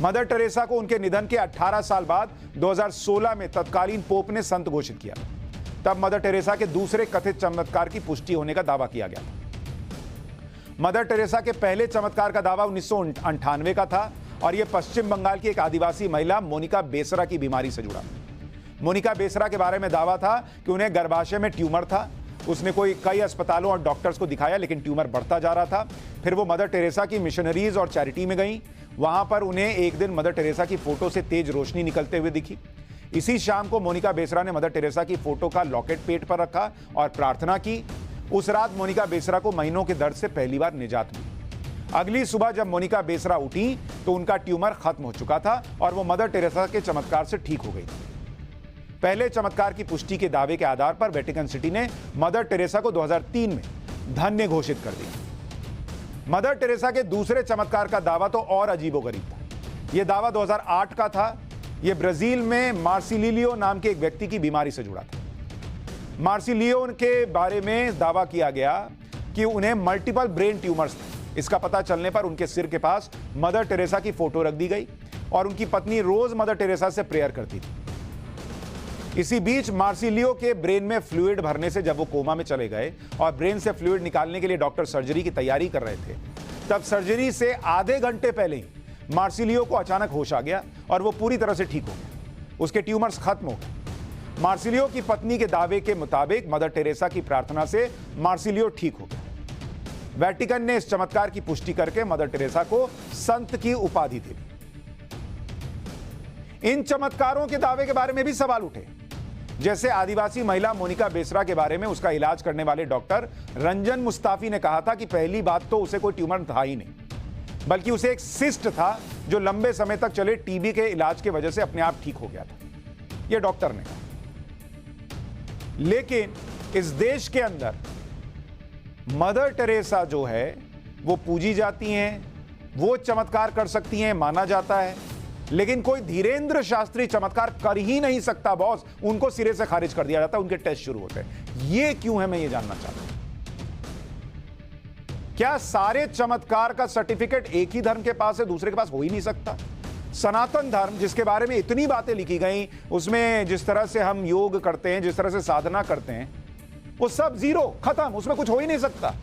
Mother Teresa को उनके निधन के 18 साल बाद 2016 में तत्कालीन पोप ने संत घोषित किया। तब मदर टेरेसा के दूसरे कथित चमत्कार की पुष्टि होने का दावा किया गया था। मदर टेरेसा के पहले चमत्कार का दावा 1998 का था और यह पश्चिम बंगाल की एक आदिवासी महिला मोनिका बेसरा की बीमारी से जुड़ा। मोनिका बेसरा के बारे में दावा था कि उन्हें गर्भाशय में ट्यूमर था। उसने कई अस्पतालों और डॉक्टर्स को दिखाया, लेकिन ट्यूमर बढ़ता जा रहा था। फिर वो मदर टेरेसा की मिशनरीज और चैरिटी में गई। वहां पर उन्हें एक दिन मदर टेरेसा की फोटो से तेज रोशनी निकलते हुए दिखी। इसी शाम को मोनिका बेसरा ने मदर टेरेसा की फोटो का लॉकेट पेट पर रखा और प्रार्थना की। उस रात मोनिका बेसरा को महीनों के दर्द से पहली बार निजात मिली। अगली सुबह जब मोनिका बेसरा उठी तो उनका ट्यूमर खत्म हो चुका था और वो मदर टेरेसा के चमत्कार से ठीक हो गई। पहले चमत्कार की पुष्टि के दावे के आधार पर वेटिकन सिटी ने मदर टेरेसा को 2003 में धन्य घोषित कर दिया। मदर टेरेसा के दूसरे चमत्कार का दावा तो और अजीबोगरीब था। यह दावा 2008 का था। यह ब्राजील में मार्सिलियो नाम के एक व्यक्ति की बीमारी से जुड़ा था। मार्सिलियो के बारे में दावा किया गया कि उन्हें मल्टीपल ब्रेन ट्यूमर्स थे। इसका पता चलने पर उनके सिर के पास मदर टेरेसा की फोटो रख दी गई और उनकी पत्नी रोज मदर टेरेसा से प्रेयर करती थी। इसी बीच मार्सिलियो के ब्रेन में फ्लूइड भरने से जब वो कोमा में चले गए और ब्रेन से फ्लूइड निकालने के लिए डॉक्टर सर्जरी की तैयारी कर रहे थे, तब सर्जरी से आधे घंटे पहले ही मार्सिलियो को अचानक होश आ गया और वो पूरी तरह से ठीक हो गया। उसके ट्यूमर्स खत्म हो गए। मार्सिलियो की पत्नी के दावे के मुताबिक मदर टेरेसा की प्रार्थना से मार्सिलियो ठीक हो गया। वेटिकन ने इस चमत्कार की पुष्टि करके मदर टेरेसा को संत की उपाधि दी। इन चमत्कारों के दावे के बारे में भी सवाल उठे। जैसे आदिवासी महिला मोनिका बेसरा के बारे में उसका इलाज करने वाले डॉक्टर रंजन मुस्ताफी ने कहा था कि पहली बात तो उसे कोई ट्यूमर था ही नहीं, बल्कि उसे एक सिस्ट था जो लंबे समय तक चले टीबी के इलाज की वजह से अपने आप ठीक हो गया था। यह डॉक्टर ने कहा। लेकिन इस देश के अंदर मदर टेरेसा जो है वो पूजी जाती हैं, वो चमत्कार कर सकती हैं, माना जाता है, लेकिन कोई धीरेन्द्र शास्त्री चमत्कार कर ही नहीं सकता बॉस। उनको सिरे से खारिज कर दिया जाता है, उनके टेस्ट शुरू होते हैं। ये क्यों है, मैं ये जानना चाहता हूं। क्या सारे चमत्कार का सर्टिफिकेट एक ही धर्म के पास है, दूसरे के पास हो ही नहीं सकता? सनातन धर्म जिसके बारे में इतनी बातें लिखी गई, उसमें जिस तरह से हम योग करते हैं, जिस तरह से साधना करते हैं, वो सब जीरो, खत्म, उसमें कुछ हो ही नहीं सकता।